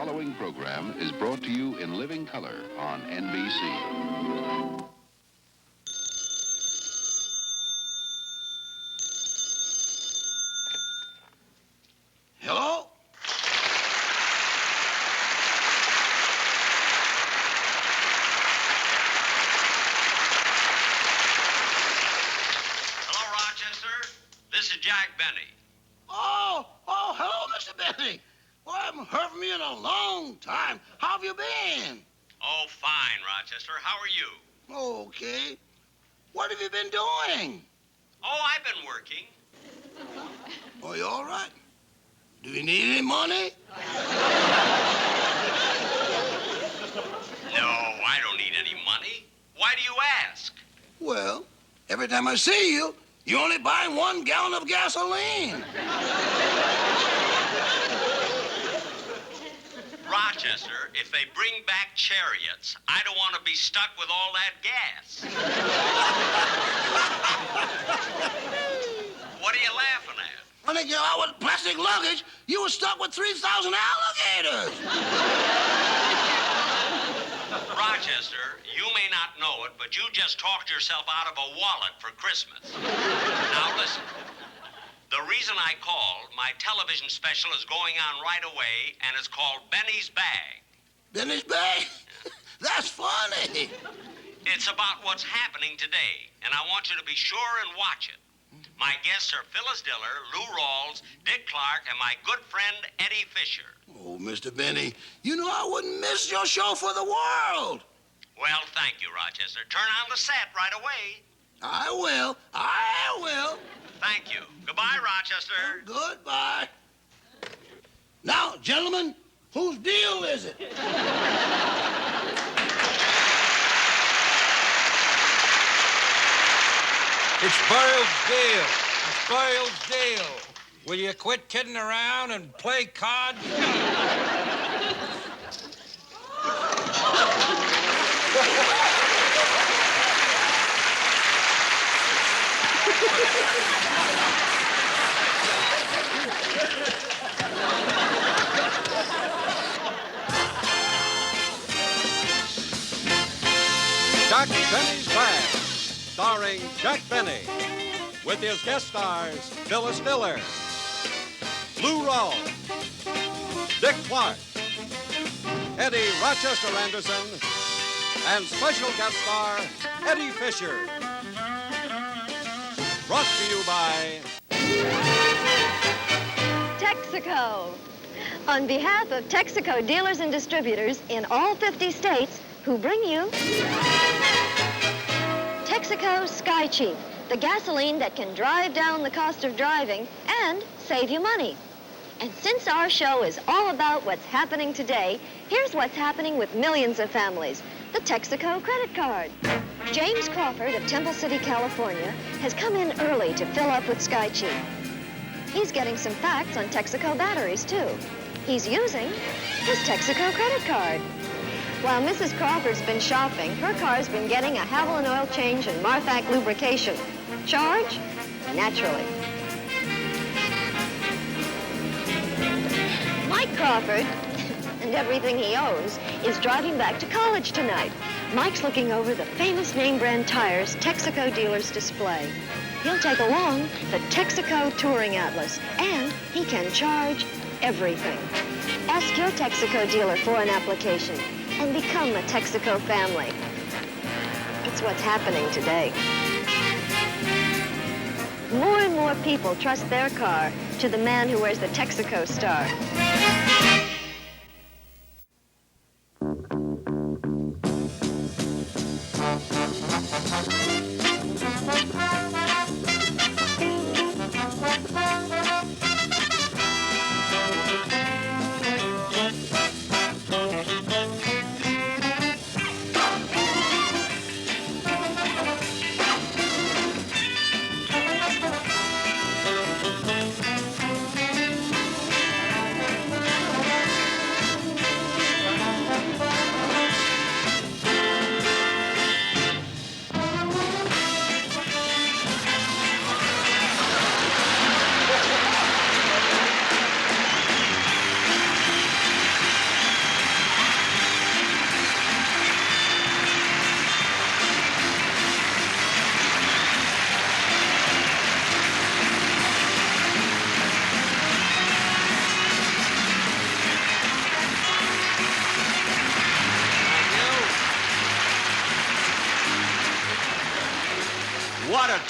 following program is brought to you in living color on NBC. Hello? Hello, Rochester. This is Jack Benny. Oh, hello, Mr. Benny. Well, I haven't heard from you in a long time. How have you been? Oh, fine, Rochester. How are you? Okay. What have you been doing? Oh, I've been working. Oh, you all right? Do you need any money? No, I don't need any money. Why do you ask? Well, every time I see you, you only buy 1 gallon of gasoline. Rochester, if they bring back chariots, I don't want to be stuck with all that gas. What are you laughing at? When they get out with plastic luggage, you were stuck with 3,000 alligators. Rochester, you may not know it, but you just talked yourself out of a wallet for Christmas. Now listen. The reason I called, my television special is going on right away, and it's called Benny's Bag. Benny's bag? That's funny. It's about what's happening today, and I want you to be sure and watch it. My guests are Phyliss Diller, Lou Rawls, Dick Clark, and my good friend Eddie Fisher. Oh, Mr. Benny, you know I wouldn't miss your show for the world. Well, thank you, Rochester. Turn on the set right away. I will. I will. Thank you. Goodbye, Rochester. Goodbye. Now, gentlemen, whose deal is it? It's Burl's deal. It's Burl's deal. Will you quit kidding around and play cards? Jack Benny's Bag, starring Jack Benny, with his guest stars Phyliss Diller, Lou Rawls, Dick Clark, Eddie Rochester Anderson, and special guest star Eddie Fisher. Brought to you by Texaco. On behalf of Texaco dealers and distributors in all 50 states who bring you Texaco Sky Cheap, the gasoline that can drive down the cost of driving and save you money. And since our show is all about what's happening today, here's what's happening with millions of families, the Texaco credit card. James Crawford of Temple City, California, has come in early to fill up with Sky Cheap. He's getting some facts on Texaco batteries, too. He's using his Texaco credit card. While Mrs. Crawford's been shopping, her car's been getting a Haviland oil change and Marthac lubrication. Charge? Naturally. Mike Crawford, and everything he owes, is driving back to college tonight. Mike's looking over the famous name brand tires Texaco dealers display. He'll take along the Texaco Touring Atlas, and he can charge everything. Ask your Texaco dealer for an application and become a Texaco family. It's what's happening today. More and more people trust their car to the man who wears the Texaco star.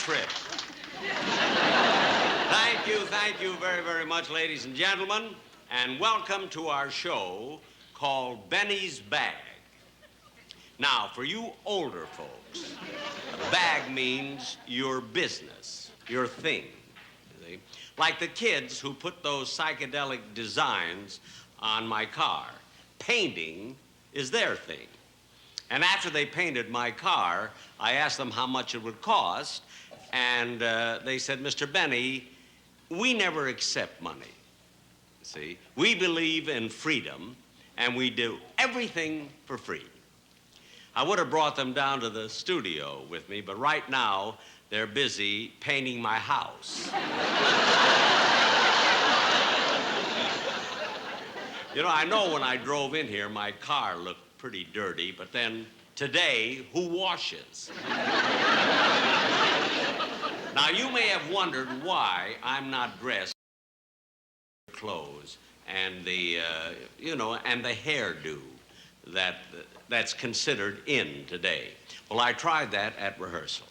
trip. Thank you very, very much, ladies and gentlemen, and welcome to our show called Benny's Bag. Now, for you older folks, bag means your business, your thing. You see? Like the kids who put those psychedelic designs on my car. Painting is their thing. And after they painted my car, I asked them how much it would cost, and they said, Mr. Benny, we never accept money. See, we believe in freedom, and we do everything for free. I would have brought them down to the studio with me, but right now, they're busy painting my house. You know, I know when I drove in here, my car looked pretty dirty, but then today, who washes? Now, you may have wondered why I'm not dressed in clothes and the, and the hairdo that's considered in today. Well, I tried that at rehearsal.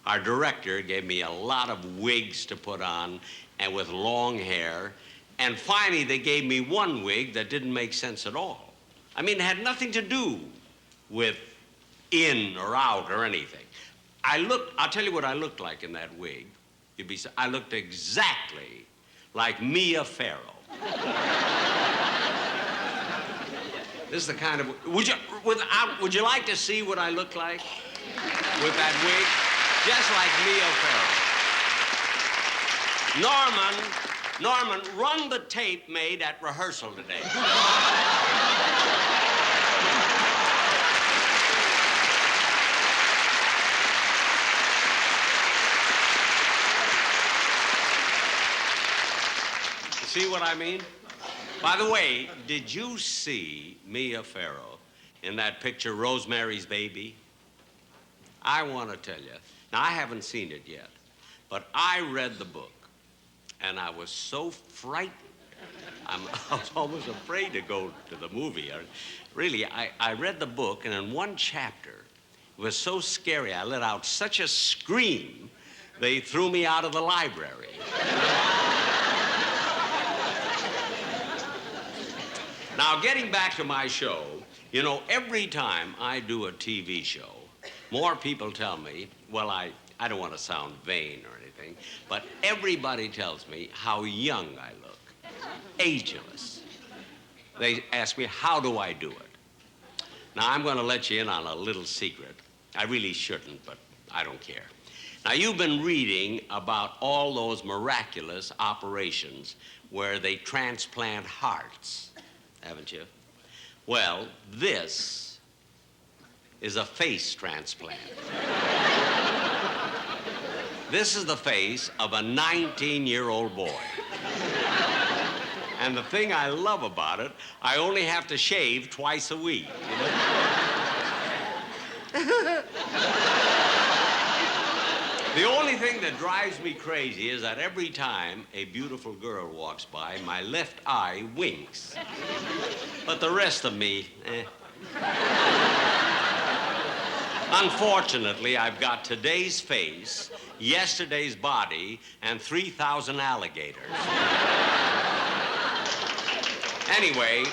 Our director gave me a lot of wigs to put on and with long hair, and finally they gave me one wig that didn't make sense at all. I mean, it had nothing to do with in or out or anything. I'll tell you what I looked like in that wig. I looked exactly like Mia Farrow. This is the kind of, would you like to see what I look like with that wig? Just like Mia Farrow. Norman, run the tape made at rehearsal today. See what I mean? By the way, did you see Mia Farrow in that picture, Rosemary's Baby? I want to tell you. Now, I haven't seen it yet, but I read the book, and I was so frightened. I was almost afraid to go to the movie. Really, I read the book, and in one chapter, it was so scary, I let out such a scream, they threw me out of the library. Now, getting back to my show, you know, every time I do a TV show, more people tell me, well, I don't want to sound vain or anything, but everybody tells me how young I look, ageless. They ask me, how do I do it? Now, I'm going to let you in on a little secret. I really shouldn't, but I don't care. Now, you've been reading about all those miraculous operations where they transplant hearts, haven't you? Well, this is a face transplant. This is the face of a 19-year-old boy. And the thing I love about it, I only have to shave twice a week. You know? The only thing that drives me crazy is that every time a beautiful girl walks by, my left eye winks. But the rest of me, Unfortunately, I've got today's face, yesterday's body, and 3,000 alligators. Anyway,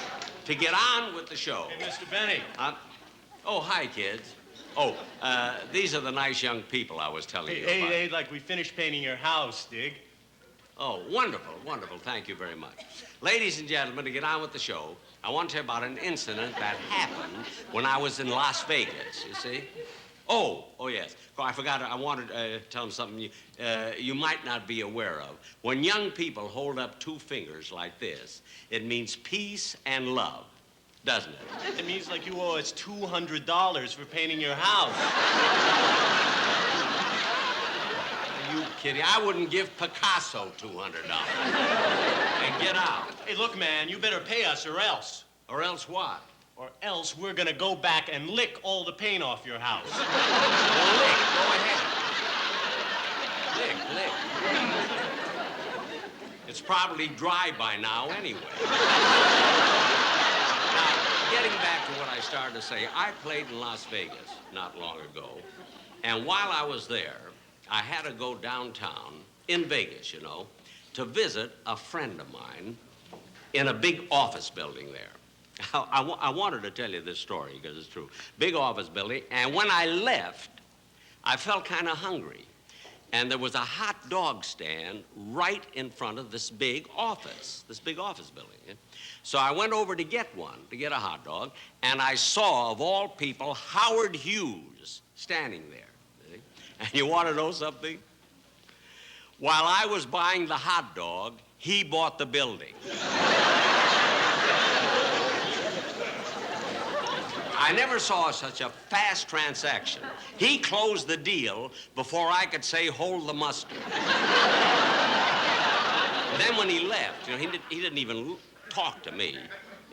to get on with the show. Hey, Mr. Benny. Oh, hi, kids. Oh, these are the nice young people I was telling you about. Hey, like we finished painting your house, dig? Oh, wonderful, wonderful. Thank you very much. Ladies and gentlemen, to get on with the show, I want to tell you about an incident that happened when I was in Las Vegas, you see? Oh, yes. Oh, I forgot. I wanted to tell them something you might not be aware of. When young people hold up two fingers like this, it means peace and love, doesn't it? It means like you owe us $200 for painting your house. Are you kidding? I wouldn't give Picasso $200. And get out. Hey, look, man, you better pay us or else. Or else what? Or else we're gonna go back and lick all the paint off your house. Well, lick, go ahead. Lick. It's probably dry by now anyway. Now, getting back to what I started to say, I played in Las Vegas not long ago, and while I was there, I had to go downtown in Vegas, you know, to visit a friend of mine in a big office building there. I wanted to tell you this story because it's true. Big office building, and when I left, I felt kind of hungry. And there was a hot dog stand right in front of this big office building. Yeah? So I went over to get a hot dog, and I saw, of all people, Howard Hughes standing there. See? And you want to know something? While I was buying the hot dog, he bought the building. I never saw such a fast transaction. He closed the deal before I could say, hold the mustard. Then when he left, you know, he didn't even talk to me.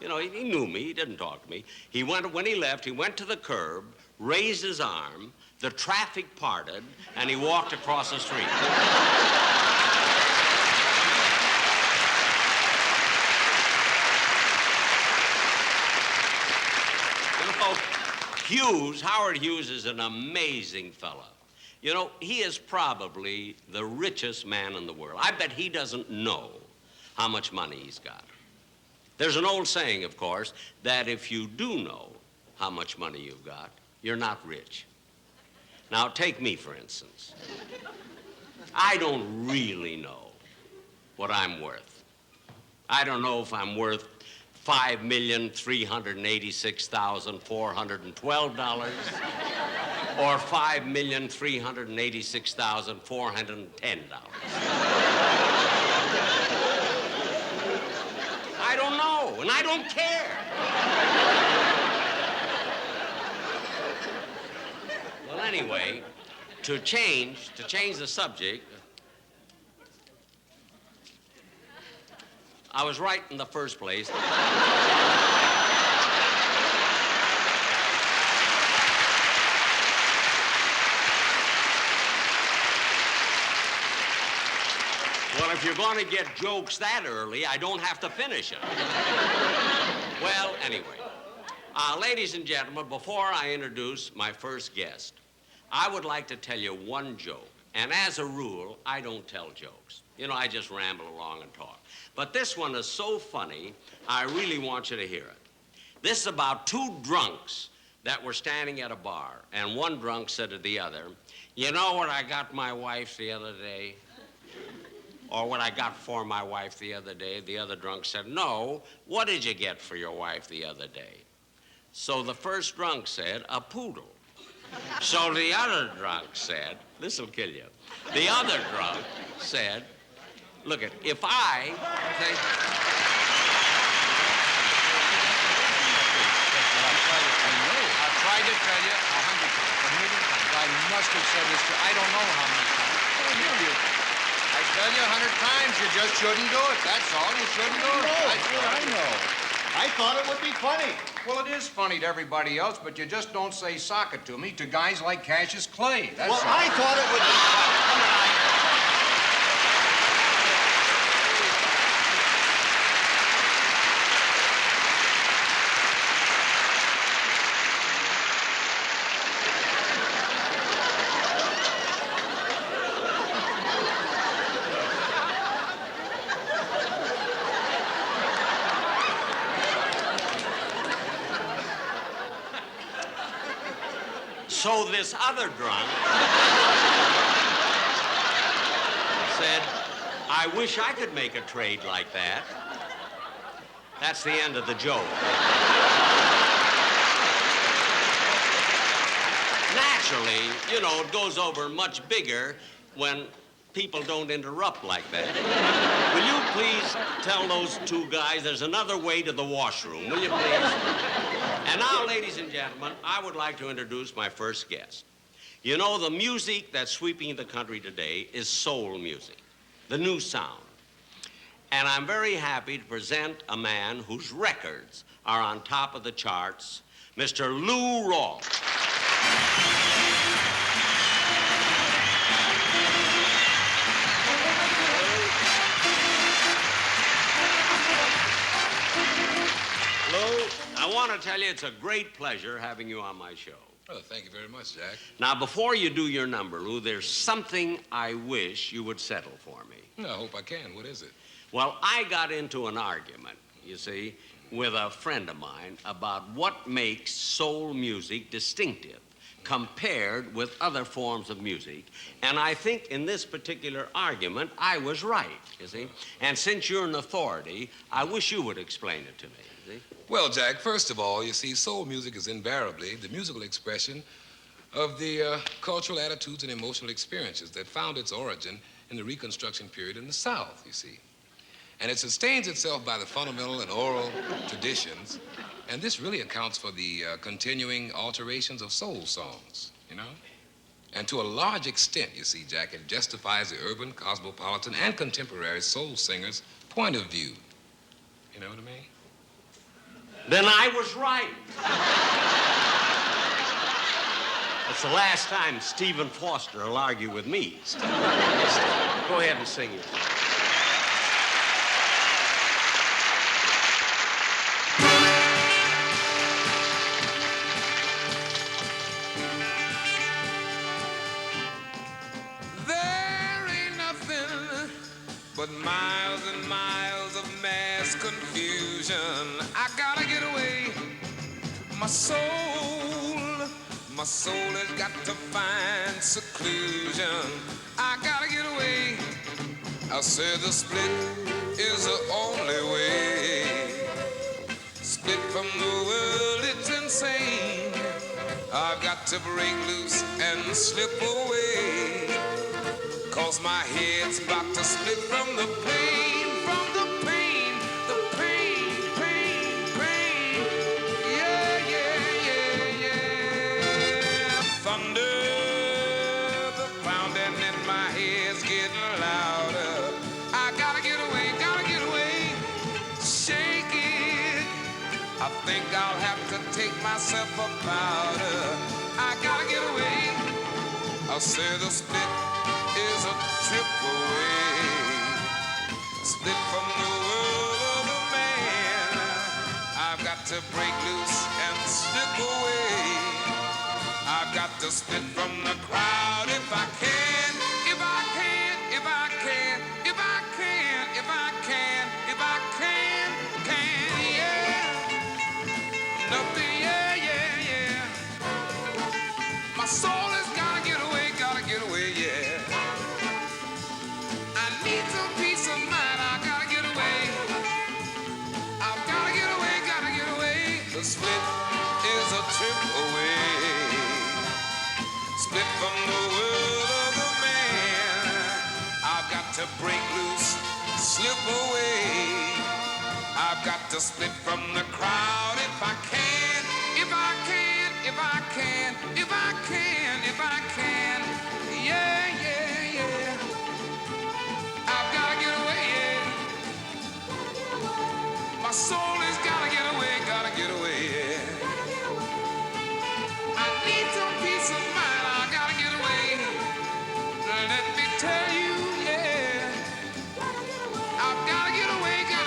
You know, he knew me, he didn't talk to me. When he left, he went to the curb, raised his arm, the traffic parted, and he walked across the street. Howard Hughes is an amazing fella. You know, he is probably the richest man in the world. I bet he doesn't know how much money he's got. There's an old saying, of course, that if you do know how much money you've got, you're not rich. Now, take me, for instance. I don't really know what I'm worth. I don't know if I'm worth $5,386,412 or $5,386,410. I don't know, and I don't care. Well, anyway, to change the subject, I was right in the first place. Well, if you're going to get jokes that early, I don't have to finish it. Well, anyway, ladies and gentlemen, before I introduce my first guest, I would like to tell you one joke. And as a rule, I don't tell jokes. You know, I just ramble along and talk. But this one is so funny, I really want you to hear it. This is about two drunks that were standing at a bar, and one drunk said to the other, you know what I got my wife the other day? Or what I got for my wife the other day? The other drunk said, no, what did you get for your wife the other day? So the first drunk said, a poodle. So the other drunk said, this'll kill you. The other drunk said, look it, if I say... I've tried to tell you 100 times, a million times. I must have said this to you. I don't know how many times. I tell you 100 times, you just shouldn't do it. That's all. You shouldn't do it. I know. I thought it would be funny. Well, it is funny to everybody else, but you just don't say sock it to me to guys like Cassius Clay. That's all. I thought it would be funny. So this other drunk said, I wish I could make a trade like that. That's the end of the joke. Naturally, you know, it goes over much bigger when people don't interrupt like that. Will you please tell those two guys there's another way to the washroom, will you please? And now, ladies and gentlemen, I would like to introduce my first guest. You know, the music that's sweeping the country today is soul music, the new sound. And I'm very happy to present a man whose records are on top of the charts, Mr. Lou Rawls. Lou, I want to tell you it's a great pleasure having you on my show. Well, thank you very much, Jack. Now, before you do your number, Lou, there's something I wish you would settle for me. No, I hope I can. What is it? Well, I got into an argument, you see, with a friend of mine about what makes soul music distinctive compared with other forms of music. And I think in this particular argument, I was right, you see. And since you're an authority, I wish you would explain it to me, you see. Well, Jack, first of all, you see, soul music is invariably the musical expression of the cultural attitudes and emotional experiences that found its origin in the Reconstruction period in the South, you see. And it sustains itself by the fundamental and oral traditions, and this really accounts for the continuing alterations of soul songs, you know? And to a large extent, you see, Jack, it justifies the urban, cosmopolitan, and contemporary soul singers' point of view. You know what I mean? Then I was right. That's the last time Stephen Foster will argue with me. Go ahead and sing it. There ain't nothing but miles and miles of mass confusion. I gotta get away. My soul has got to find seclusion. I gotta get away. I said the split is the only way. Split from the world, it's insane. I've got to break loose and slip away. 'Cause my head's about to split from the pain, from the pain, the pain, pain, pain. Yeah, yeah, yeah, yeah. Thunder, the pounding in my head's getting louder. I gotta get away, shake it. I think I'll have to take myself a powder. I gotta get away. I said the split is a trip away. Split from the world of the man. I've got to break loose and slip away. I've got to split from the crowd if I can, if I can, if I can, if I can, if I can, if I can, yeah. Nothing, yeah, yeah, yeah. My soul has gotta get away, yeah. I need some peace of mind, I gotta get away. I've gotta get away. The split is a trip away. Split from the world of the man. I've got to break loose, slip away. I've got to split from the crowd if I can, if I can, if I can, if I can, if I can. Yeah, yeah, yeah. I've gotta get away, yeah. My soul has gotta get away, yeah. I need some peace of mind, I gotta get away. Let me tell you, yeah. I've gotta get away, yeah.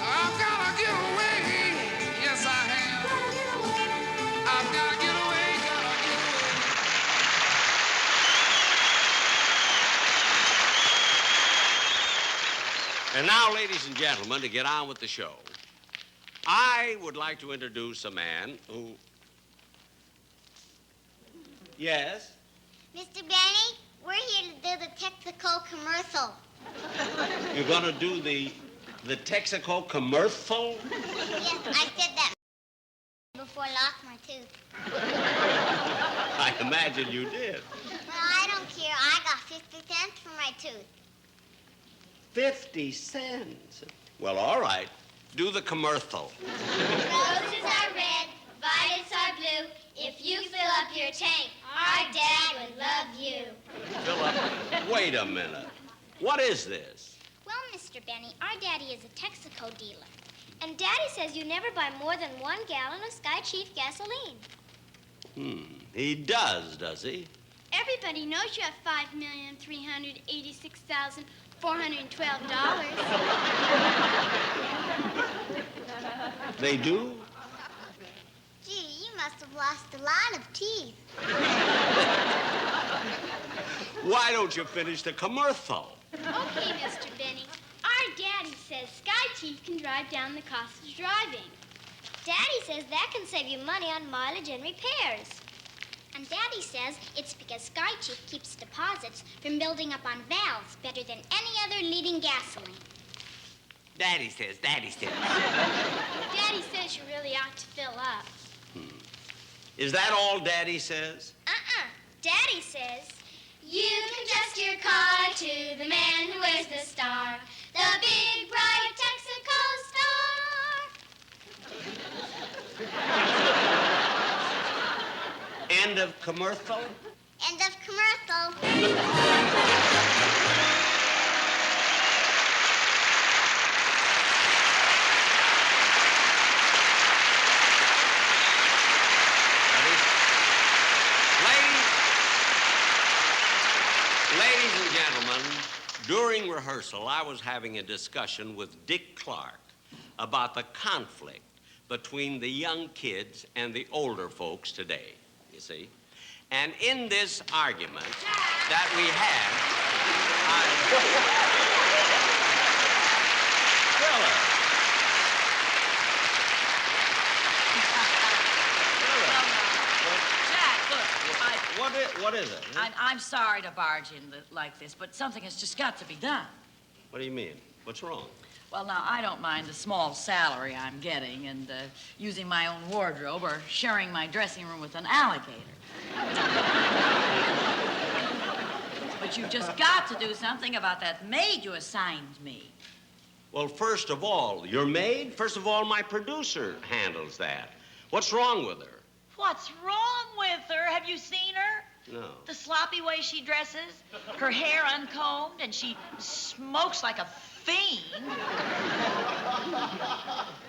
I've gotta get away, yes I have. I've gotta get away, And now, ladies and gentlemen, to get on with the show, I would like to introduce a man who... Yes? Mr. Benny, we're here to do the Texaco commercial. You're gonna do the Texaco commercial? Yes, I said that before I lost my tooth. I imagine you did. Well, I don't care. I got 50 cents for my tooth. 50 cents. Well, all right. Do the commercial. Roses are red, violets are blue. If you fill up your tank, our dad would love you. Fill up. Wait a minute. What is this? Well, Mr. Benny, our daddy is a Texaco dealer. And Daddy says you never buy more than 1 gallon of Sky Chief gasoline. He does he? Everybody knows you have $5,386,412. They do? must have lost a lot of teeth. Why don't you finish the commercial? Okay, Mr. Benny. Our daddy says Sky Chief can drive down the cost of driving. Daddy says that can save you money on mileage and repairs. And Daddy says it's because Sky Chief keeps deposits from building up on valves better than any other leading gasoline. Daddy says. Daddy says you really ought to fill up. Is that all Daddy says? Daddy says, you can trust your car to the man who wears the star, the big, bright Texaco star. End of commercial? End of commercial. Ladies and gentlemen, during rehearsal, I was having a discussion with Dick Clark about the conflict between the young kids and the older folks today, you see. And in this argument that we had, What is it? Huh? I'm sorry to barge in like this, but something has just got to be done. What do you mean? What's wrong? Well, now, I don't mind the small salary I'm getting and using my own wardrobe or sharing my dressing room with an alligator. But you've just got to do something about that maid you assigned me. Well, first of all, your maid? First of all, my producer handles that. What's wrong with her? What's wrong with her? Have you seen her? No. The sloppy way she dresses, her hair uncombed, and she smokes like a fiend.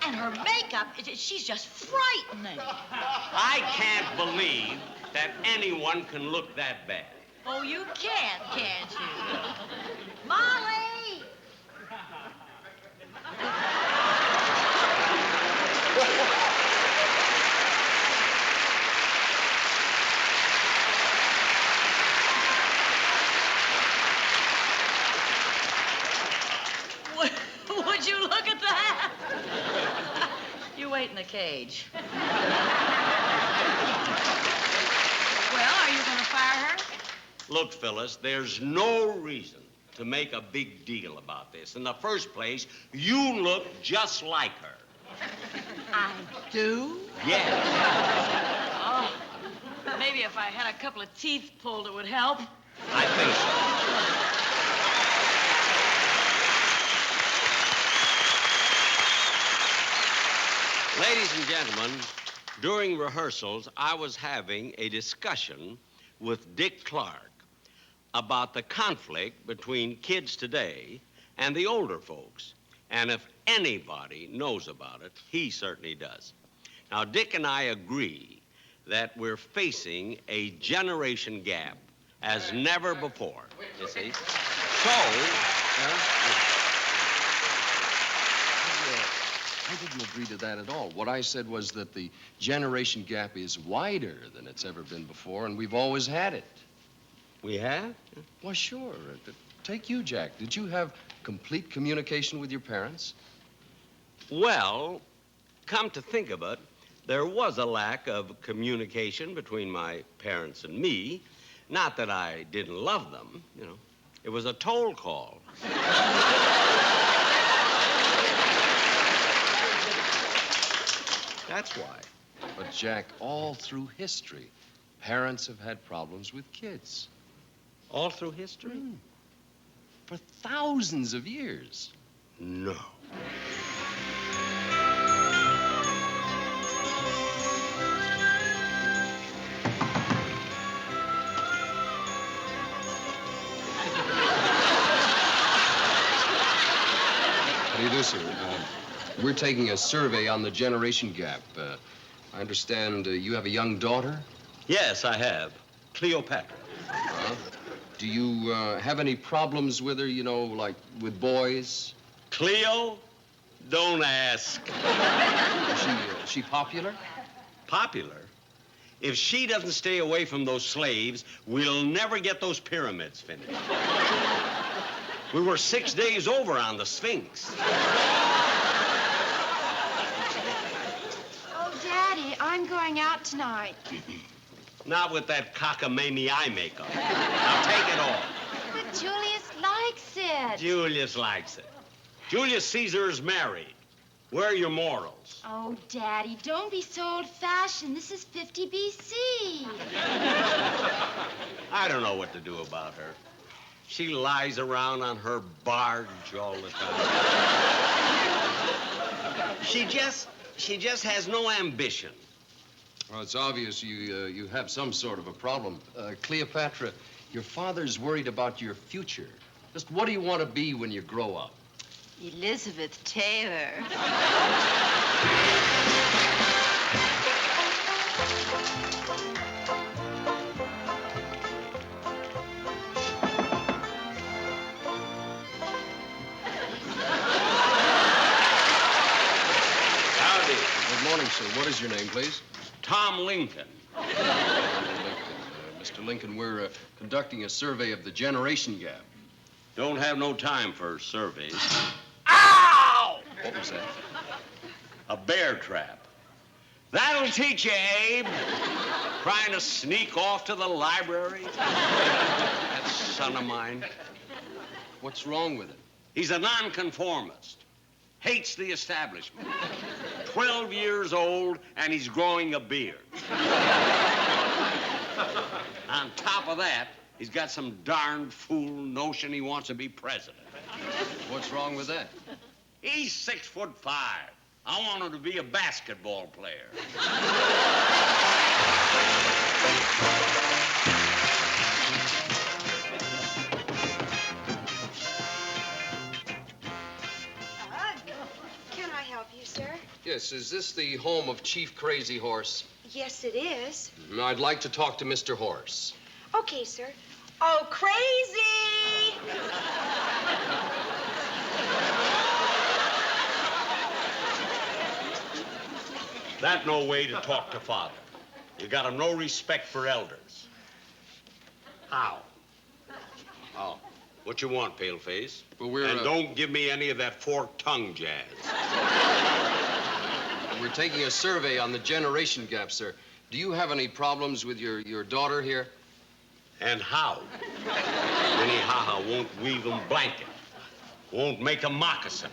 And her makeup, she's just frightening. I can't believe that anyone can look that bad. Oh, you can't you? Molly! Would you look at that? You wait in the cage. Well, are you going to fire her? Look, Phyllis, there's no reason to make a big deal about this. In the first place, you look just like her. I do? Yes. Oh, maybe if I had a couple of teeth pulled, it would help. I think so. Ladies and gentlemen, during rehearsals, I was having a discussion with Dick Clark about the conflict between kids today and the older folks. And if anybody knows about it, he certainly does. Now, Dick and I agree that we're facing a generation gap as never before, you see. I didn't agree to that at all. What I said was that the generation gap is wider than it's ever been before, and we've always had it. We have? Why, sure. Take you, Jack. Did you have complete communication with your parents? Well, come to think of it, there was a lack of communication between my parents and me. Not that I didn't love them, you know. It was a toll call. That's why. But, Jack, all through history, parents have had problems with kids. All through history? For thousands of years. No. How do you do, sir? We're taking a survey on the generation gap. I understand you have a young daughter? Yes, I have. Cleopatra. Do you have any problems with her, you know, like with boys? Cleo? Don't ask. Is she popular? Popular? If she doesn't stay away from those slaves, we'll never get those pyramids finished. We were 6 days over on the Sphinx. Oh, Daddy, I'm going out tonight. Not with that cockamamie eye makeup. Now take it off. But Julius likes it. Julius likes it. Julius Caesar is married. Where are your morals? Oh, Daddy, don't be so old-fashioned. This is 50 B.C. I don't know what to do about her. She lies around on her barge all the time. She just has no ambition. Well, it's obvious you have some sort of a problem. Cleopatra, your father's worried about your future. Just what do you want to be when you grow up? Elizabeth Taylor. Howdy. Good morning, sir. What is your name, please? Tom Lincoln. Mr. Lincoln, we're conducting a survey of the generation gap. Don't have no time for surveys. Ow! What was that? A bear trap. That'll teach you, Abe. Trying to sneak off to the library. That son of mine. What's wrong with it? He's a nonconformist. Hates the establishment. 12 years old, and he's growing a beard. On top of that, he's got some darn fool notion he wants to be president. What's wrong with that? He's 6'5". I want him to be a basketball player. Can I help you, sir? Yes, is this the home of Chief Crazy Horse? Yes, it is. I'd like to talk to Mr. Horse. Okay, sir. Oh, crazy! That no way to talk to father. You got him no respect for elders. How? Oh, what you want, paleface? Well, we're... And don't give me any of that forked tongue jazz. We're taking a survey on the generation gap, sir. Do you have any problems with your daughter here? And how? Minnehaha won't weave 'em blanket. Won't make 'em moccasin.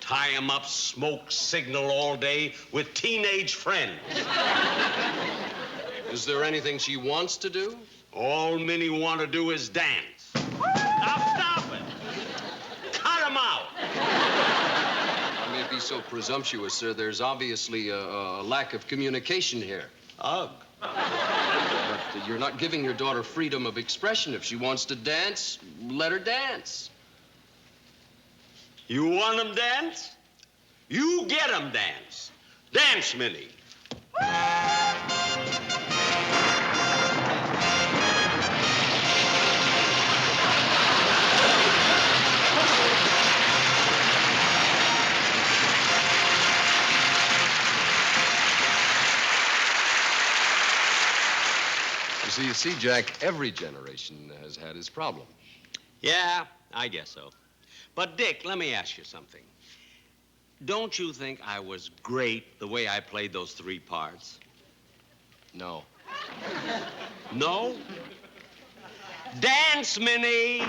Tie 'em up, smoke signal all day with teenage friends. Is there anything she wants to do? All Minnie want to do is dance. Now stop it. Cut 'em out. I may be so presumptuous, sir. There's obviously a lack of communication here. Ugh. But you're not giving your daughter freedom of expression. If she wants to dance, let her dance. You want 'em dance? You get 'em dance. Dance, Minnie. You see, Jack, every generation has had its problem. Yeah, I guess so. But, Dick, let me ask you something. Don't you think I was great the way I played those three parts? No. No? Dance, Minnie!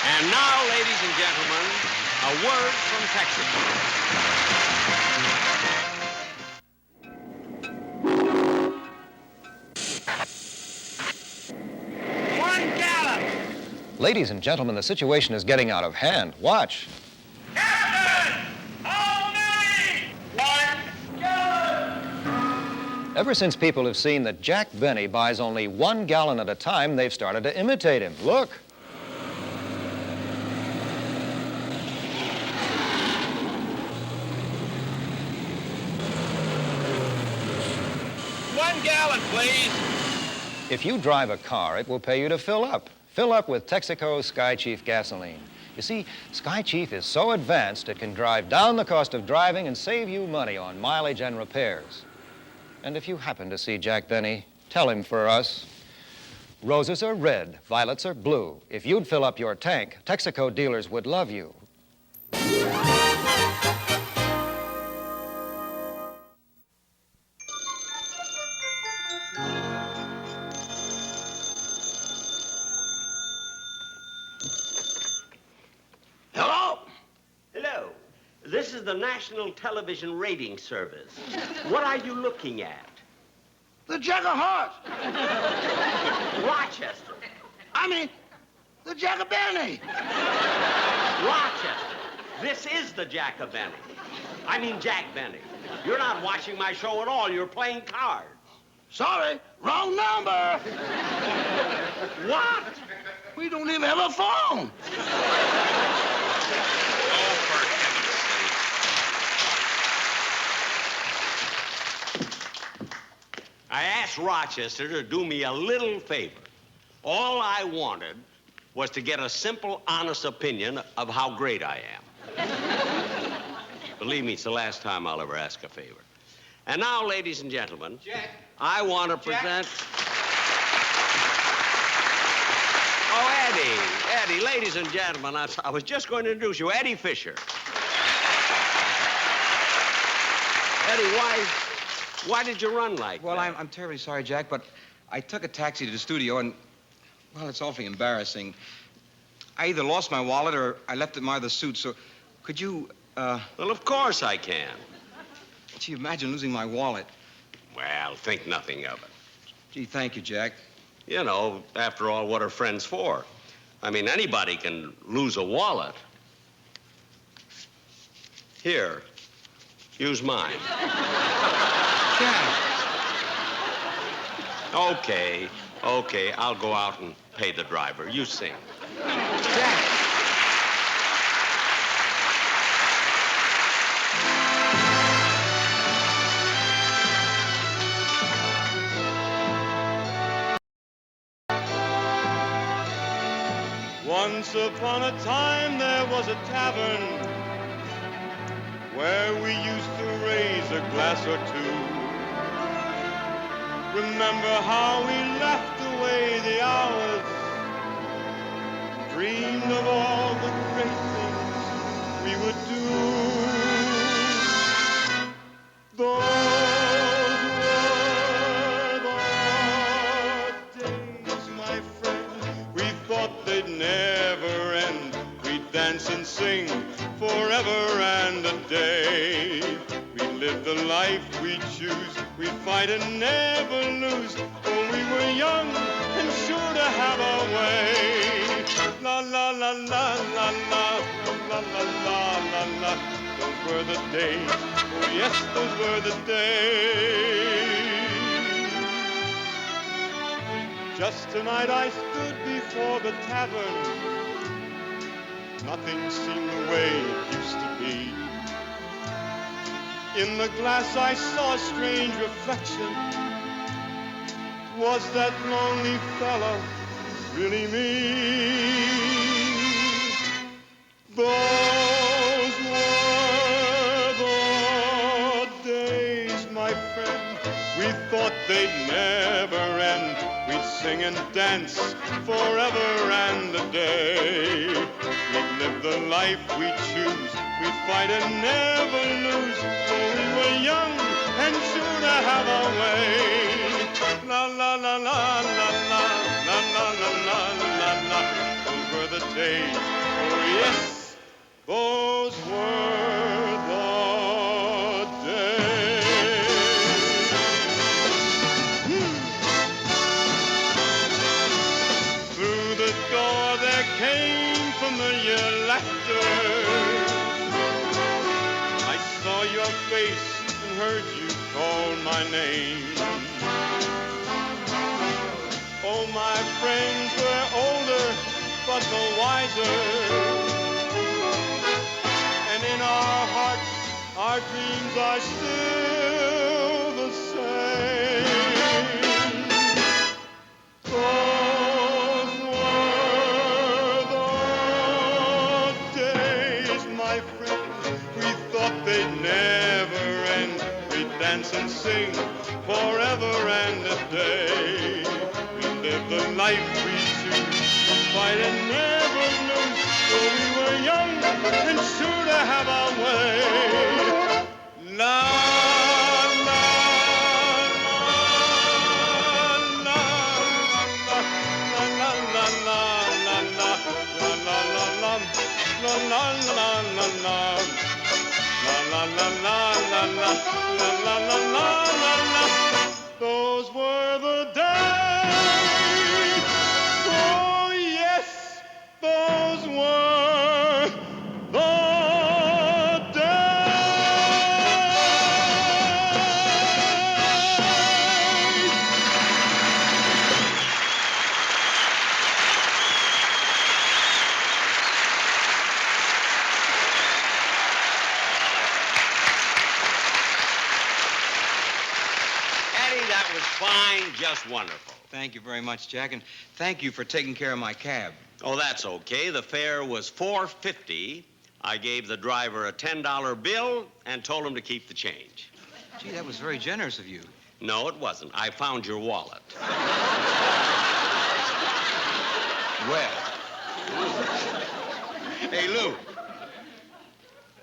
And now, ladies and gentlemen, a word from Texaco. Ladies and gentlemen, the situation is getting out of hand. Watch. Captain! All night! 1 gallon! Ever since people have seen that Jack Benny buys only 1 gallon at a time, they've started to imitate him. Look. $1 gallon, please. If you drive a car, it will pay you to fill up. Fill up with Texaco Sky Chief gasoline. You see, Sky Chief is so advanced it can drive down the cost of driving and save you money on mileage and repairs. And if you happen to see Jack Benny, tell him for us. Roses are red, violets are blue. If you'd fill up your tank, Texaco dealers would love you. Hello? Hello. This is the National Television Rating Service. What are you looking at? The Jack of Hearts. Rochester. I mean, the Jack of Benny. Rochester. This is the Jack of Benny. I mean Jack Benny. You're not watching my show at all. You're playing cards. Sorry, wrong number. What? We don't even have a phone. I asked Rochester to do me a little favor. All I wanted was to get a simple, honest opinion of how great I am. Believe me, it's the last time I'll ever ask a favor. And now, ladies and gentlemen, Jack. I want to present... Oh, Eddie, ladies and gentlemen, I was just going to introduce you, Eddie Fisher. Eddie, why did you run like that? Well, I'm terribly sorry, Jack, but I took a taxi to the studio and, well, it's awfully embarrassing. I either lost my wallet or I left it in my other suit, so could you, Well, of course I can. Gee, imagine losing my wallet. Well, think nothing of it. Gee, thank you, Jack. You know, after all, what are friends for? I mean, anybody can lose a wallet. Here, use mine. Jack. Okay, I'll go out and pay the driver. You sing. Jack. Once upon a time there was a tavern where we used to raise a glass or two. Remember how we laughed away the hours, dreamed of all the great things we would do. Those were the days, my friend. We thought they'd never end. We'd dance and sing forever and a day. We lived the life we choose. We'd fight and never lose. For we were young and sure to have our way. La la la la la la la la la la la. Those were the days. Oh yes, those were the days. Just tonight I stood before the tavern. Nothing seemed the way it used to be. In the glass I saw a strange reflection. Was that lonely fella really me? Those were the days, my friend. We thought they'd never end. We'd sing and dance forever and a day. We'd live the life we choose. We'd fight and never lose. For we were young and sure to have our way. La la la la la la la la la la la la. Those were the days. Oh yes, those were the days. Through the door there came familiar laughter. I saw your face and heard you call my name. Oh, my friends were older, but no wiser. And in our hearts, our dreams are still the same. Those were the sing forever and a day. We live the life we choose, fight and never lose. Though we were young and sure to have our way. La, la, la, la, la, la, la, la, la, la, la, la, la, la, la, la, la, la. La la la la la la la la la la la la. Those were the days. Oh yes, those were the That was fine, just wonderful. Thank you very much, Jack, and thank you for taking care of my cab. Oh, that's okay. The fare was $4.50. I gave the driver a $10 bill and told him to keep the change. Gee, that was very generous of you. No, it wasn't. I found your wallet. Well. Hey, Lou.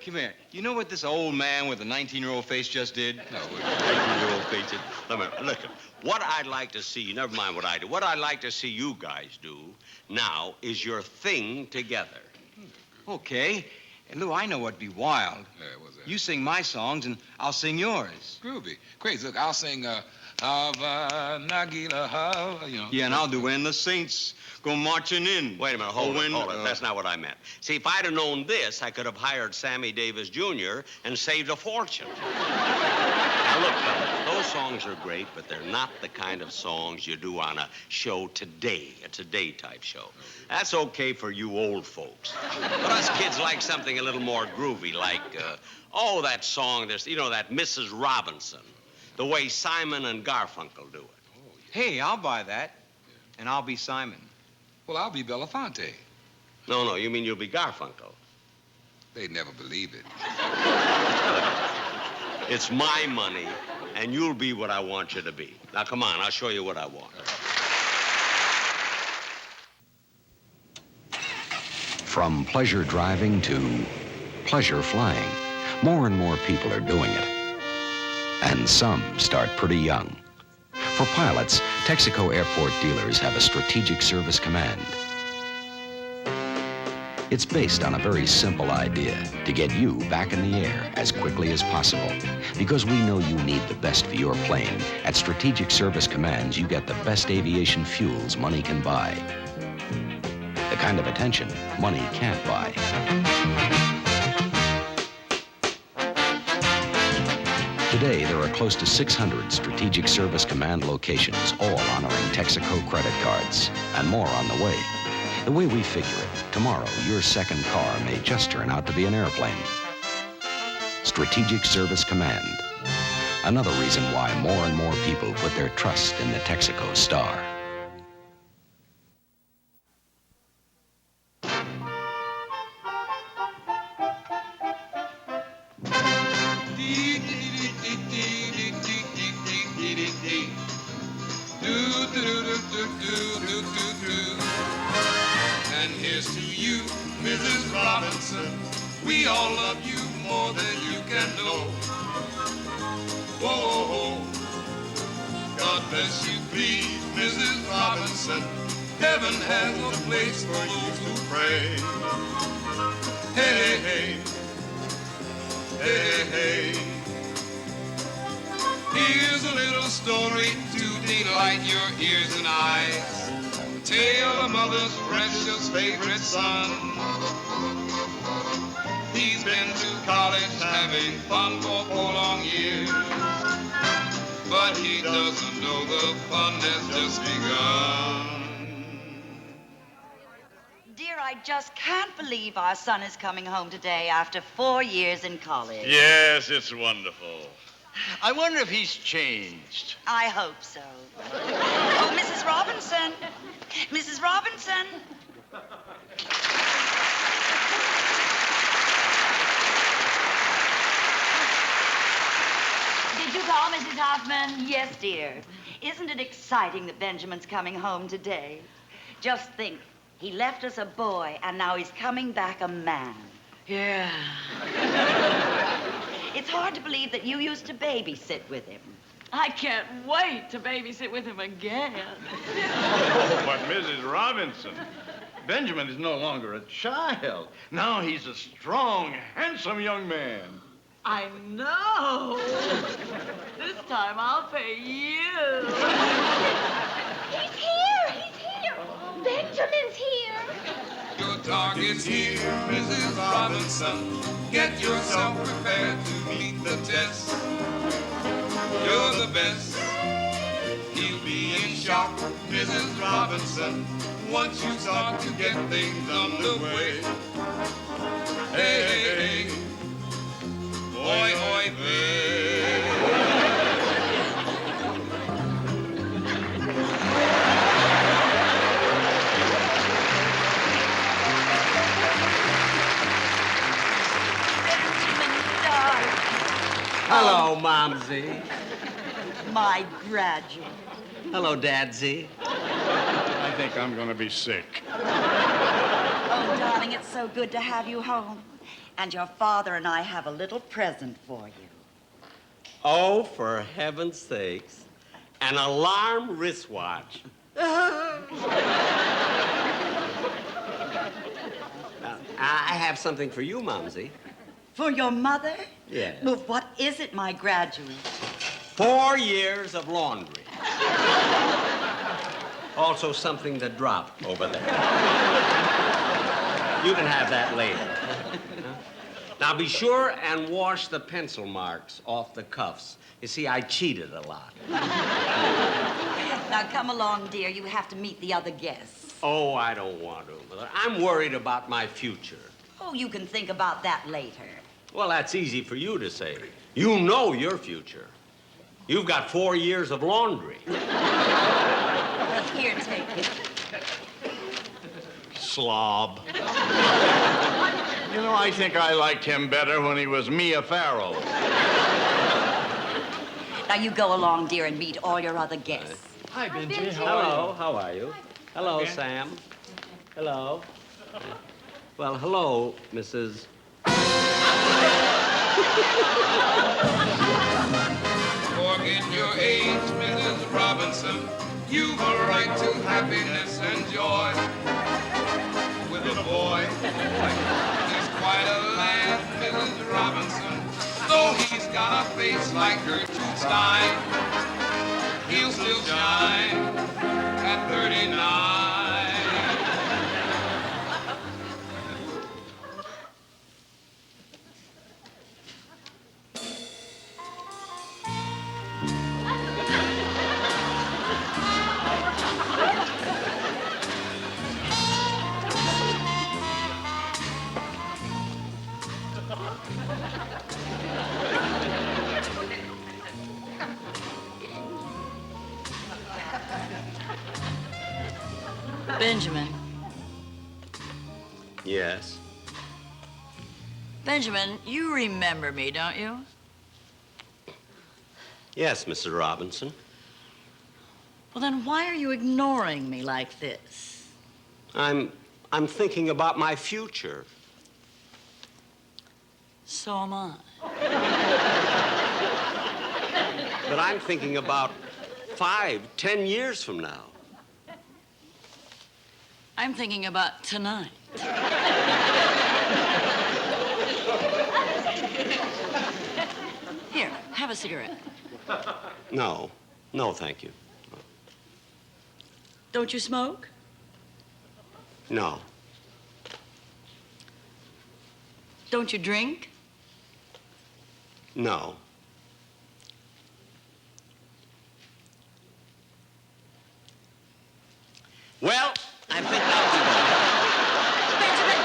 Come here. You know what this old man with the 19-year-old face just did? No, 19-year-old face. Listen, what I'd like to see, never mind what I do, what I'd like to see you guys do now is your thing together. Okay. And Lou, I know what'd be wild. What's that? You sing my songs, and I'll sing yours. Groovy. Crazy. Look, I'll sing, Hava, Nagila, Hava, you know. Yeah, and I'll do When the Saints Go Marching In. Wait a minute, hold it. That's not what I meant. See, if I'd have known this, I could have hired Sammy Davis Jr. and saved a fortune. Now, look, fellas, those songs are great, but they're not the kind of songs you do on a show today, a Today-type show. That's okay for you old folks. But us kids like something a little more groovy, like, that song, that Mrs. Robinson, the way Simon and Garfunkel do it. Hey, I'll buy that, and I'll be Simon. Well, I'll be Belafonte. No, you mean you'll be Garfunkel. They'd never believe it. It's my money, and you'll be what I want you to be. Now, come on, I'll show you what I want. From pleasure driving to pleasure flying, more and more people are doing it. And some start pretty young. For pilots, Texaco airport dealers have a strategic service command. It's based on a very simple idea, to get you back in the air as quickly as possible. Because we know you need the best for your plane, at Strategic Service Commands, you get the best aviation fuels money can buy. The kind of attention money can't buy. Today, there are close to 600 Strategic Service Command locations, all honoring Texaco credit cards, and more on the way. The way we figure it, tomorrow, your second car may just turn out to be an airplane. Strategic Service Command. Another reason why more and more people put their trust in the Texaco Star. And here's to you, Mrs. Robinson. We all love you more than you can know. Whoa, God bless you, please, Mrs. Robinson. Heaven has a place for you to pray. Hey, hey, hey, hey. Here's a little story to delight your ears and eyes. Tale of a mother's precious favorite son. He's been to college having fun for 4 long years. But he doesn't know the fun has just begun. Dear, I just can't believe our son is coming home today after 4 years in college. Yes, it's wonderful. I wonder if he's changed. I hope so. Oh, Mrs. Robinson. Mrs. Robinson. Did you call, Mrs. Hoffman? Yes, dear. Isn't it exciting that Benjamin's coming home today? Just think, he left us a boy, and now he's coming back a man. Yeah. It's hard to believe that you used to babysit with him. I can't wait to babysit with him again. Oh, but Mrs. Robinson, Benjamin is no longer a child. Now he's a strong, handsome young man. I know. This time I'll pay you. He's here! He's here! Benjamin's here! Your target's here, Mrs. Robinson. Get yourself prepared to meet the test. You're the best. He'll be in shock, Mrs. Robinson, once you start to get things underway. Hey, hey, hey. Oi, oi, babe. Hello, Momsy. My graduate. Hello, Dadsy. I think I'm going to be sick. Oh, darling, it's so good to have you home. And your father and I have a little present for you. Oh, for heaven's sakes. An alarm wristwatch. I have something for you, Momsy. For your mother? Yes. Well, what is it, my graduate? 4 years of laundry. Also something that dropped over there. You can have that later. Now be sure and wash the pencil marks off the cuffs. You see, I cheated a lot. Now come along, dear. You have to meet the other guests. Oh, I don't want to. I'm worried about my future. Oh, you can think about that later. Well, that's easy for you to say. You know your future. You've got 4 years of laundry. Well, here, take it. Slob. You know, I think I liked him better when he was Mia Farrow. Now you go along, dear, and meet all your other guests. Hi, Benji. Hello, how are you? Hello, Okay. Sam. Hello. Well, hello, Mrs. Forget your age, Mrs. Robinson. You've a right to happiness and joy. With a boy, there's quite a lad, Mrs. Robinson. Though he's got a face like Gerritsen, he'll still shine at 39. Benjamin. Yes. Benjamin, you remember me, don't you? Yes, Mrs. Robinson. Well, then why are you ignoring me like this? I'm thinking about my future. So am I. But I'm thinking about 5, 10 years from now. I'm thinking about tonight. Here, have a cigarette. No. No, thank you. Don't you smoke? No. Don't you drink? No. Well, I think I'll be Benjamin!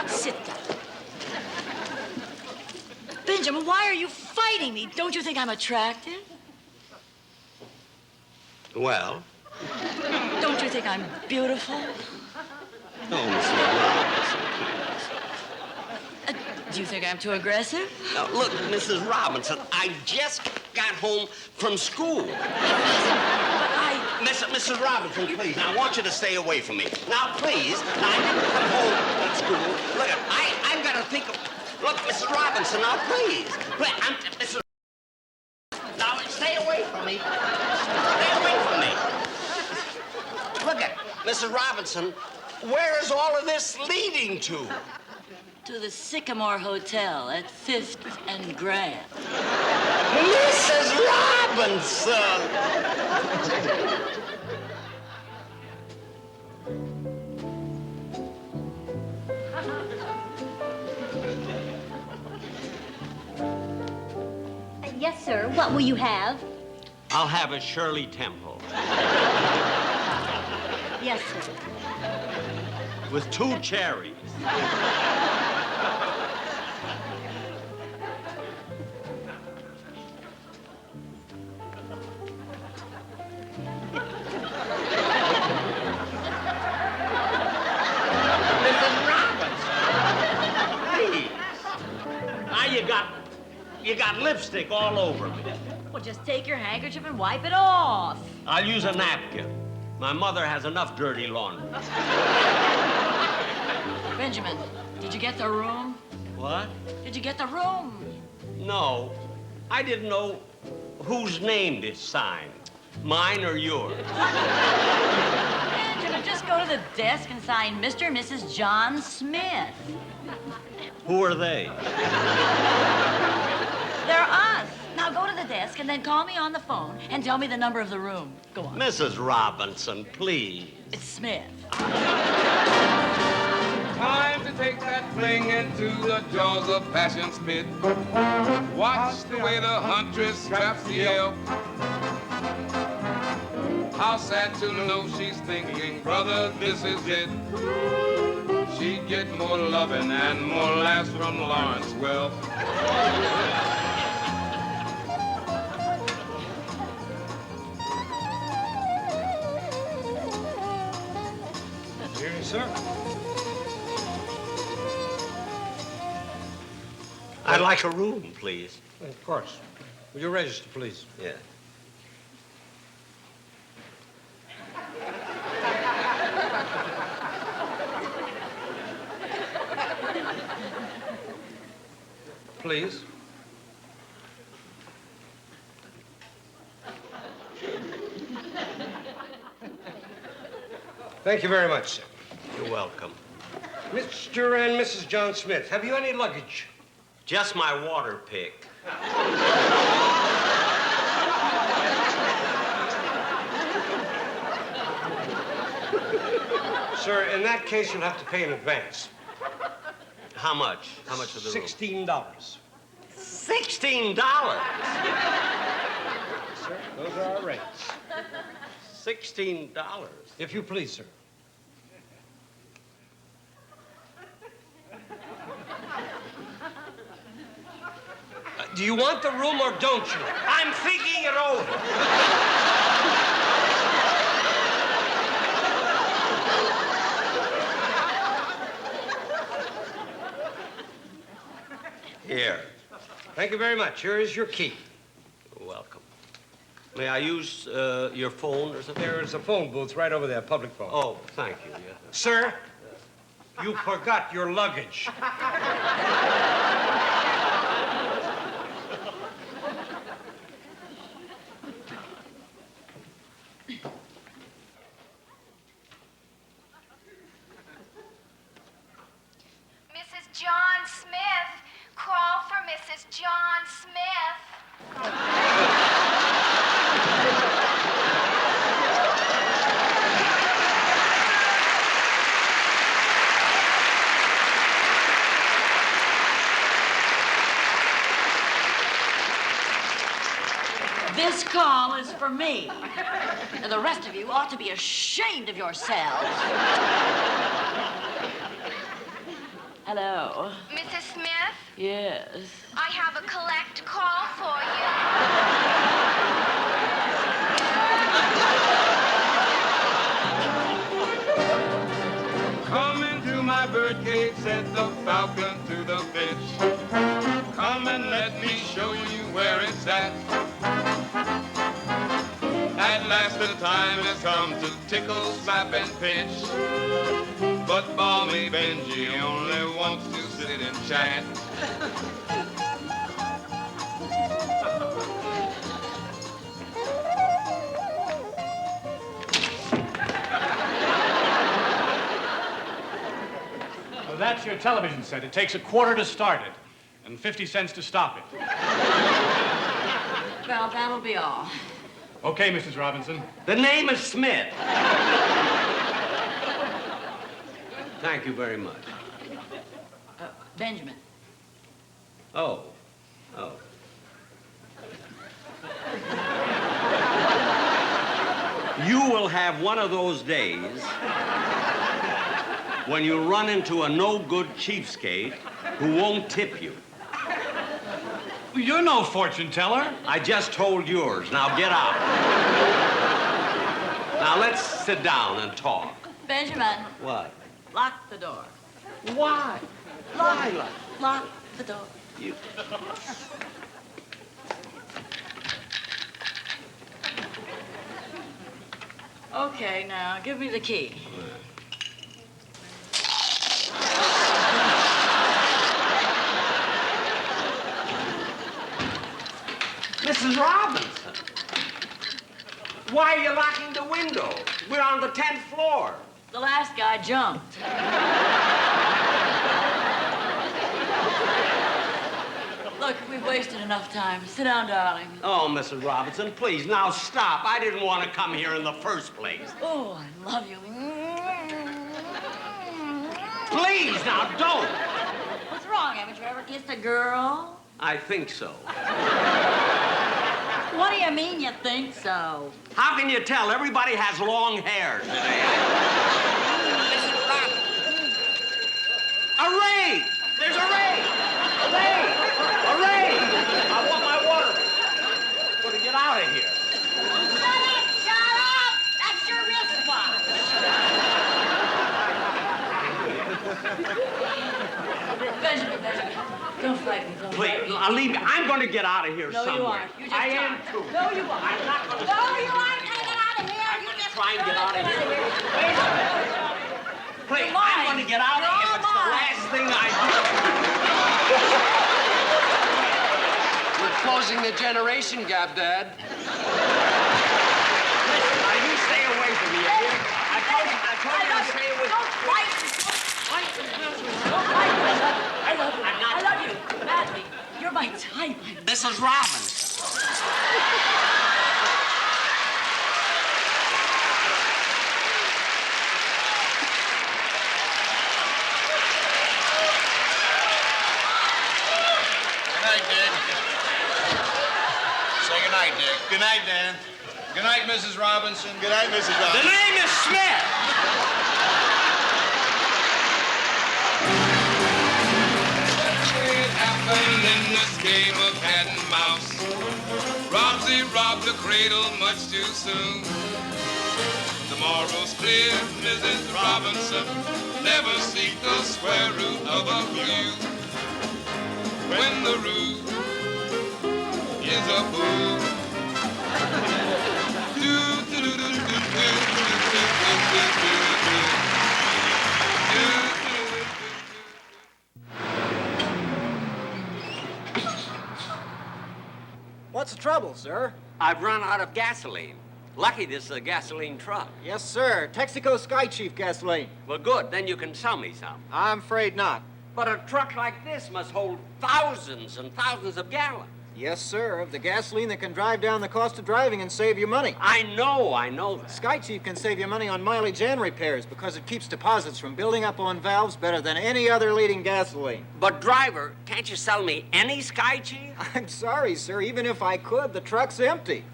Sit down. Benjamin, why are you fighting me? Don't you think I'm attractive? Well, Don't you think I'm beautiful? oh, Mrs. Robinson. Do you think I'm too aggressive? Now, look, Mrs. Robinson, I just got home from school. Mrs. Robinson, please, now, I want you to stay away from me. Now, please, now, I didn't come home from school. Look, I've got to think of... Look, Mrs. Robinson, now, please. Mrs. Now, stay away from me. Stay away from me. Look at Mrs. Robinson, where is all of this leading to? To the Sycamore Hotel at 5th and Grand. Mrs. Robinson! Yes, sir. What will you have? I'll have a Shirley Temple. Yes, sir. With 2 cherries. You got lipstick all over me. Well, just take your handkerchief and wipe it off. I'll use a napkin. My mother has enough dirty laundry. Benjamin, did you get the room? What? Did you get the room? No. I didn't know whose name this sign. Mine or yours? Benjamin, just go to the desk and sign Mr. and Mrs. John Smith. Who are they? They're us. Now go to the desk and then call me on the phone and tell me the number of the room. Go on. Mrs. Robinson, please. It's Smith. Time to take that fling into the jaws of passion's pit. Watch the way the huntress traps the elk. How sad to know she's thinking, brother, this is it. She'd get more loving and more laughs from Lawrence Welk. Here, sir. I'd like a room, please. Of course. Will you register, please? Yeah. Please. Thank you very much, sir. You're welcome. Mr. and Mrs. John Smith, have you any luggage? Just my water pick. Sir, in that case, you'll have to pay in advance. How much? How much for the room? $16. $16? Sir, those are our rates. $16? If you please, sir. Do you want the room or don't you? I'm thinking it over. Here. Thank you very much. Here is your key. You're welcome. May I use your phone or something? There is a phone booth right over there, public phone. Oh, thank you. Yes. Sir, you forgot your luggage. Mrs. John Smith. Call for Mrs. John Smith. This call is for me. And the rest of you ought to be ashamed of yourselves. Hello. Mrs. Smith, Yes. I have a collect call for you. Come into my birdcage, said the falcon to the pitch. Come and let me show you where it's at. At last the time has come to tickle, slap, and pinch. But balmy Benji only wants to sit and chat. Well, that's your television set. It takes a quarter to start it and 50 cents to stop it. Well, that'll be all. Okay, Mrs. Robinson. The name is Smith. Thank you very much. Benjamin. Oh. You will have one of those days when you run into a no-good cheapskate who won't tip you. You're no fortune teller. I just told yours. Now get out. Now let's sit down and talk. Benjamin, What? lock the door. Why? Lock the door. You... Okay, now give me the key. Mrs. Robinson, why are you locking the window? We're on the 10th floor. The last guy jumped. Look, we've wasted enough time. Sit down, darling. Oh, Mrs. Robinson, please, now stop. I didn't want to come here in the first place. Oh, I love you. Please, now don't. What's wrong? Haven't you ever kissed a girl? I think so. What do you mean you think so? How can you tell? Everybody has long hair today. Mrs. Robinson. A raid! There's a raid! A raid! A raid! I want my water. Got to get out of here. Shut up! Shut up! That's your wristwatch. Benjamin, don't fight me. Don't Please, fight me. leave me. I'm going to get out of here No, somewhere. you aren't. You just I am aren't. too. No, you aren't. I'm not going to. No, you aren't taking out of here. I'm going to try and get out of here. Wait a minute. Please, You're lying. I'm going to get out of here if it's the last thing I do. We're closing the generation gap, Dad. Listen, now you stay away from me, you hear? I told you to stay away. Don't fight me. Don't fight me. I love you. I love you. Madly. You're my type. Mrs. Robinson. Good night, Dick. Say good night, Dick. Good night, Dan. Good night, Mrs. Robinson. Good night, Mrs. The Robinson. name is Smith. It happened in this game of cat and mouse. Robsy robbed the cradle much too soon. The moral's clear, Mrs. Robinson. Never seek the square root of a view. When the root is a boo. What's the trouble, sir? I've run out of gasoline. Lucky this is a gasoline truck. Yes, sir. Texaco Sky Chief gasoline. Well, good. Then you can sell me some. I'm afraid not. But a truck like this must hold thousands and thousands of gallons. Yes, sir. Of the gasoline that can drive down the cost of driving and save you money. I know that. Sky Chief can save you money on mileage and repairs because it keeps deposits from building up on valves better than any other leading gasoline. But, driver, can't you sell me any Sky Chief? I'm sorry, sir. Even if I could, the truck's empty.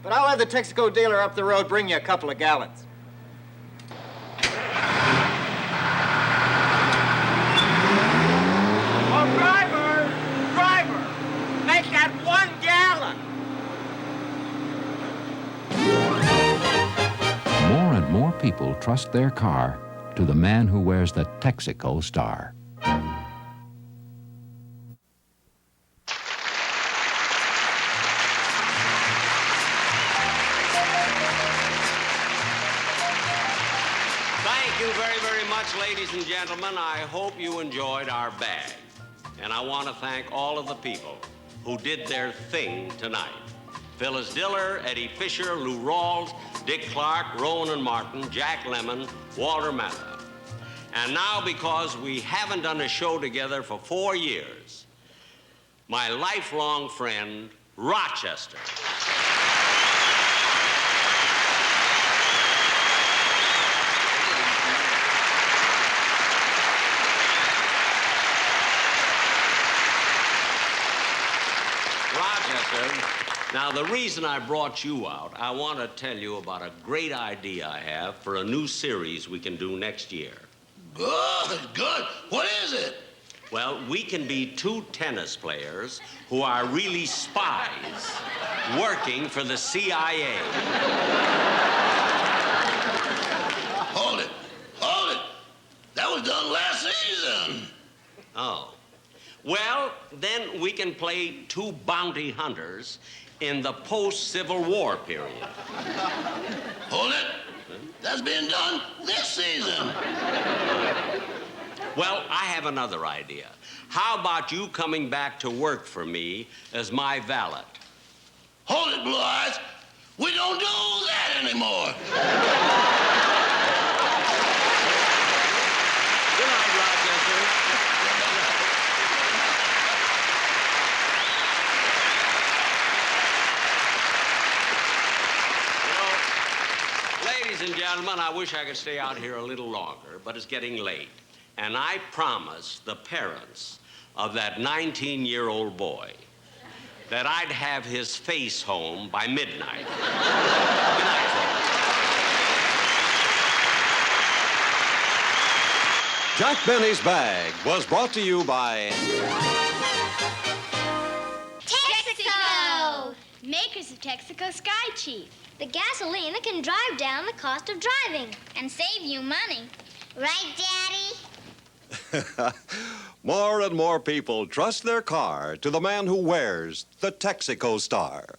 But I'll have the Texaco dealer up the road bring you a couple of gallons. Oh, driver! Make that 1 gallon! More and more people trust their car to the man who wears the Texaco star. much, ladies and gentlemen. I hope you enjoyed our bag. And I want to thank all of the people who did their thing tonight. Phyliss Diller, Eddie Fisher, Lou Rawls, Dick Clark, Rowan and Martin, Jack Lemmon, Walter Matthau. And now, because we haven't done a show together for 4 years, my lifelong friend, Rochester. Rochester, now the reason I brought you out, I want to tell you about a great idea I have for a new series we can do next year. Good, good. What is it? Well, we can be 2 tennis players who are really spies working for the CIA. Hold it. Hold it. That was done last season. Oh. Well, then we can play 2 bounty hunters in the post-Civil War period. Hold it. That's being done this season. Well, I have another idea. How about you coming back to work for me as my valet? Hold it, Blue Eyes. We don't do that anymore. Good night, Rochester. Ladies and gentlemen, I wish I could stay out here a little longer, but it's getting late. And I promised the parents of that 19-year-old boy that I'd have his face home by midnight. Good night, folks. Jack Benny's Bag was brought to you by Texaco! Makers of Texaco Sky Chief. The gasoline that can drive down the cost of driving and save you money. Right, Daddy? More and more people trust their car to the man who wears the Texaco star.